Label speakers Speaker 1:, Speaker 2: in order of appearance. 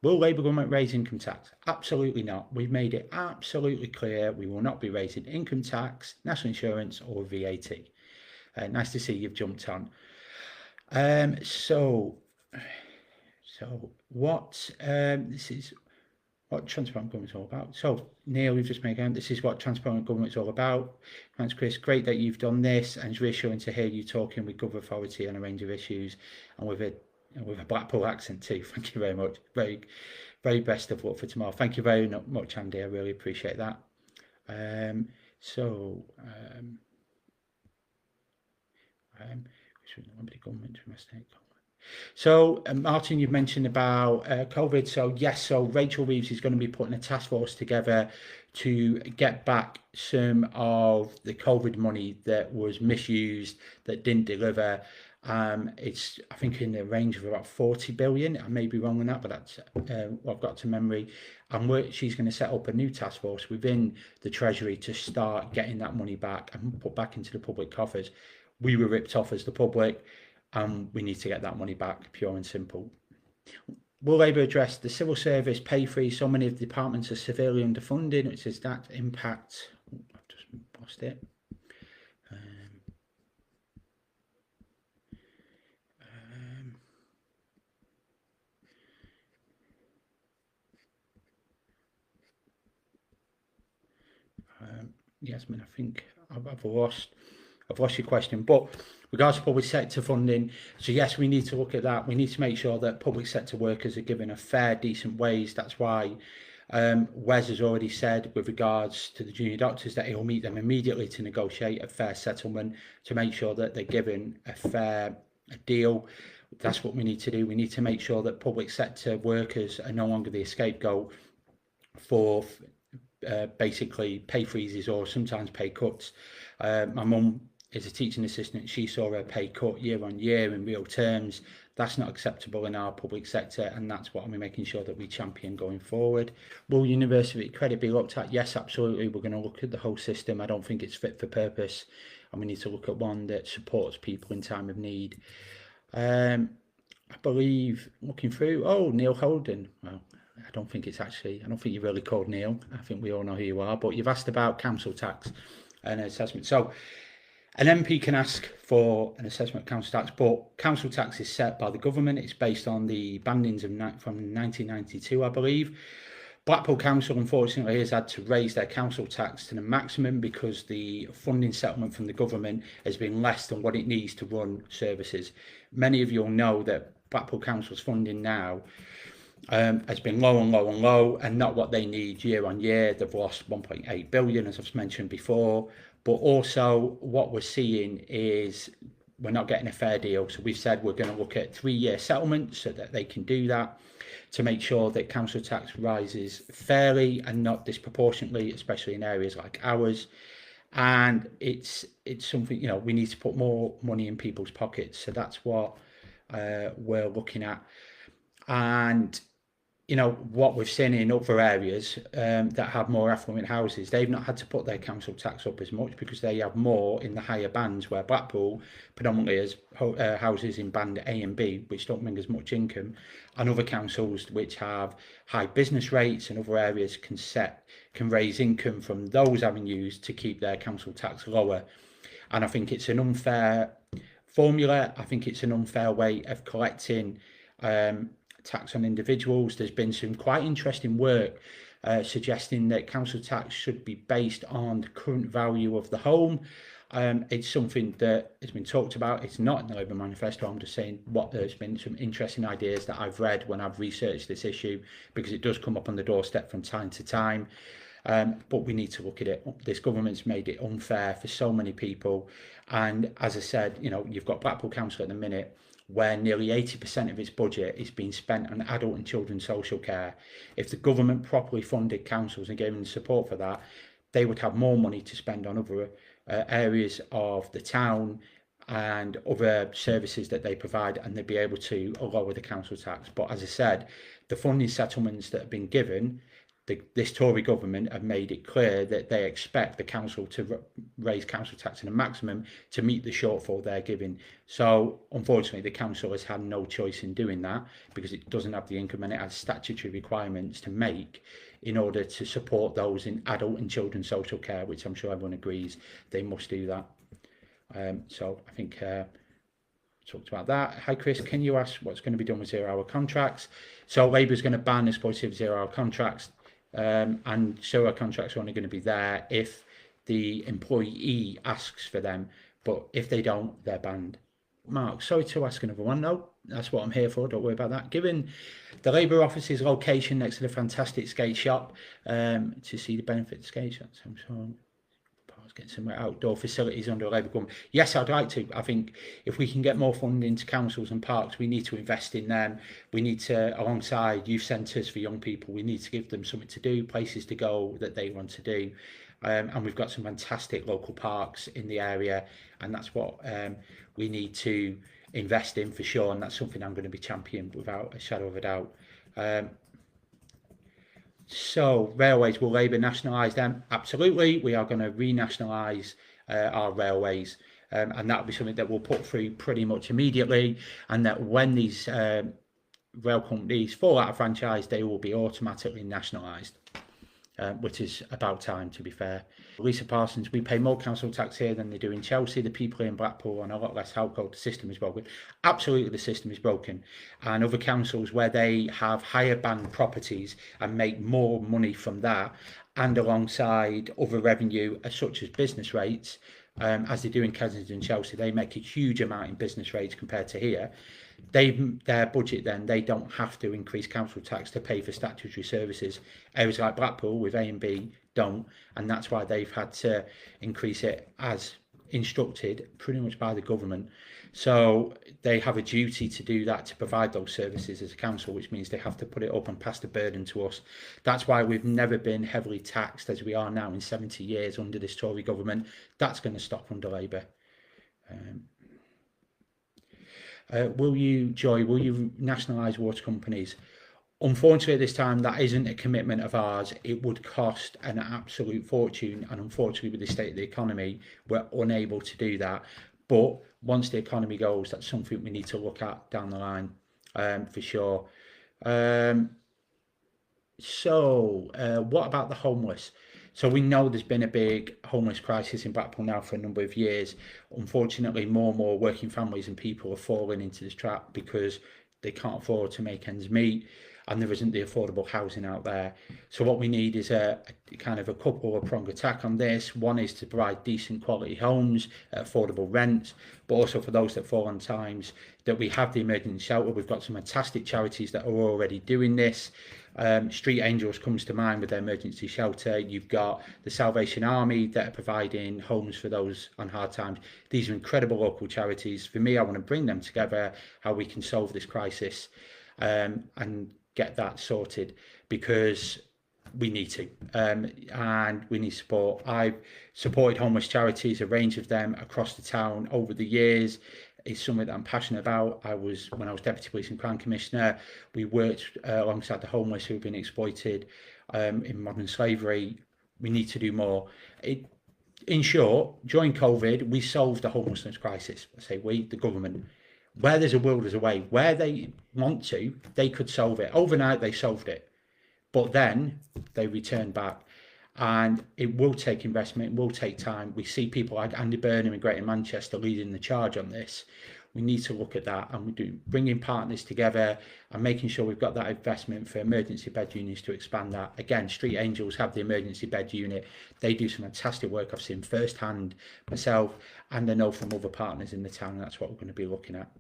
Speaker 1: Will Labour government raise income tax? Absolutely not. We've made it absolutely clear we will not be raising income tax, national insurance or VAT. Nice to see you've jumped on. So what this is what transparent government's all about. So Neil, we've just made out this is what transparent government's all about. Thanks, Chris. Great that you've done this, and it's reassuring to hear you talking with Gov Authority on a range of issues, and with a Blackpool accent too. Thank you very much. Very best of luck for tomorrow. Thank you very much, Andy. I really appreciate that. Government domestic. So, Martin, you've mentioned about COVID. So, yes, so Rachel Reeves is going to be putting a task force together to get back some of the COVID money that was misused, that didn't deliver. It's, I think, in the range of about 40 billion. I may be wrong on that, but that's what I've got to memory. And she's going to set up a new task force within the Treasury to start getting that money back and put back into the public coffers. We were ripped off as the public, and we need to get that money back, pure and simple. Will Labour address the civil service pay freeze? So many of the departments are severely underfunded. Which is that impact? I've just lost it. Yasmin, I think I've lost your question, but regards to public sector funding, so yes, we need to look at that. We need to make sure that public sector workers are given a fair, decent wage. That's why Wes has already said with regards to the junior doctors that he'll meet them immediately to negotiate a fair settlement to make sure that they're given a fair deal. That's what we need to do. We need to make sure that public sector workers are no longer the scapegoat for basically pay freezes or sometimes pay cuts. My mum is a teaching assistant. She saw her pay cut year on year in real terms. That's not acceptable in our public sector, and that's what I'm making sure that we champion going forward. Will university credit be looked at? Yes, absolutely. We're going to look at the whole system. I don't think it's fit for purpose, and we need to look at one that supports people in time of need. I believe, looking through, Neil Holden. Well, I don't think you're really called Neil. I think we all know who you are, but you've asked about council tax and assessment. So an MP can ask for an assessment of council tax, but council tax is set by the government. It's based on the bandings from 1992, I believe. Blackpool Council, unfortunately, has had to raise their council tax to the maximum because the funding settlement from the government has been less than what it needs to run services. Many of you will know that Blackpool Council's funding now has been low and low and low, and not what they need year on year. They've lost 1.8 billion, as I've mentioned before. But also what we're seeing is we're not getting a fair deal. So we've said we're going to look at 3-year settlements so that they can do that, to make sure that council tax rises fairly and not disproportionately, especially in areas like ours. And it's something, we need to put more money in people's pockets. So that's what we're looking at. And what we've seen in other areas that have more affluent houses, they've not had to put their council tax up as much because they have more in the higher bands, where Blackpool predominantly has houses in band A and B, which don't bring as much income, and other councils which have high business rates and other areas can raise income from those avenues to keep their council tax lower. And I think it's an unfair formula. I think it's an unfair way of collecting tax on individuals. There's been some quite interesting work suggesting that council tax should be based on the current value of the home. It's something that has been talked about. It's not in the Labour manifesto. I'm just saying there's been some interesting ideas that I've read when I've researched this issue, because it does come up on the doorstep from time to time. But we need to look at it. This government's made it unfair for so many people. And as I said, you've got Blackpool Council at the minute where nearly 80% of its budget is being spent on adult and children's social care. If the government properly funded councils and gave them support for that, they would have more money to spend on other areas of the town and other services that they provide, and they'd be able to lower the council tax. But as I said, the funding settlements that have been given, this Tory government have made it clear that they expect the council to raise council tax in a maximum to meet the shortfall they're giving. So unfortunately, the council has had no choice in doing that because it doesn't have the income and it has statutory requirements to make in order to support those in adult and children's social care, which I'm sure everyone agrees they must do that. So I think talked about that. Hi Chris, can you ask what's going to be done with 0-hour contracts? So Labour's going to ban exploitative 0-hour contracts, and 0-hour contracts are only going to be there if the employee asks for them, but if they don't, they're banned. Mark, sorry to ask another one. No, that's what I'm here for. Don't worry about that. Given the Labour office's location next to the fantastic skate shop, to see the benefit of skate shops, I'm sure get some outdoor facilities under a Labour government. Yes, I'd like to. I think if we can get more funding to councils and parks, we need to invest in them. We need to, alongside youth centres for young people, we need to give them something to do, places to go that they want to do. And we've got some fantastic local parks in the area, and that's what we need to invest in for sure. And that's something I'm going to be championing without a shadow of a doubt. So railways, will Labour nationalise them? Absolutely. We are going to renationalise our railways, and that will be something that we'll put through pretty much immediately, and that when these rail companies fall out of franchise, they will be automatically nationalised, which is about time, to be fair. Lisa Parsons, we pay more council tax here than they do in Chelsea. The people in Blackpool and a lot less household. The system is broken. Absolutely, the system is broken. And other councils where they have higher band properties and make more money from that, and alongside other revenue such as business rates, as they do in Kensington and Chelsea, they make a huge amount in business rates compared to here. Their budget then, they don't have to increase council tax to pay for statutory services. Areas like Blackpool with A and B don't, and that's why they've had to increase it as instructed pretty much by the government. So they have a duty to do that, to provide those services as a council, which means they have to put it up and pass the burden to us. That's why we've never been heavily taxed as we are now in 70 years under this Tory government. That's going to stop under Labour. Will you nationalise water companies? Unfortunately, at this time, that isn't a commitment of ours. It would cost an absolute fortune, and unfortunately, with the state of the economy, we're unable to do that. But once the economy goes, that's something we need to look at down the line, for sure. What about the homeless? So we know there's been a big homeless crisis in Blackpool now for a number of years. Unfortunately, more and more working families and people are falling into this trap because they can't afford to make ends meet, and there isn't the affordable housing out there. So what we need is a kind of a couple of pronged attack on this. One is to provide decent quality homes at affordable rents, but also for those that fall on times that we have the emergency shelter. We've got some fantastic charities that are already doing this. Street Angels comes to mind with their emergency shelter. You've got the Salvation Army that are providing homes for those on hard times. These are incredible local charities. For me, I want to bring them together, how we can solve this crisis, and get that sorted, because we need to, and we need support. I've supported homeless charities, a range of them across the town over the years. It's something that I'm passionate about. When I was Deputy Police and Crime Commissioner, we worked alongside the homeless who have been exploited in modern slavery. We need to do more. In short, during COVID, we solved the homelessness crisis. I say we, the government. Where there's a will, there's a way. Where they want to, they could solve it. Overnight, they solved it. But then they returned back. And it will take investment, it will take time. We see people like Andy Burnham in Greater Manchester leading the charge on this. We need to look at that, and we do bringing partners together and making sure we've got that investment for emergency bed units to expand that. Again, Street Angels have the emergency bed unit. They do some fantastic work. I've seen firsthand myself, and I know from other partners in the town, and that's what we're going to be looking at.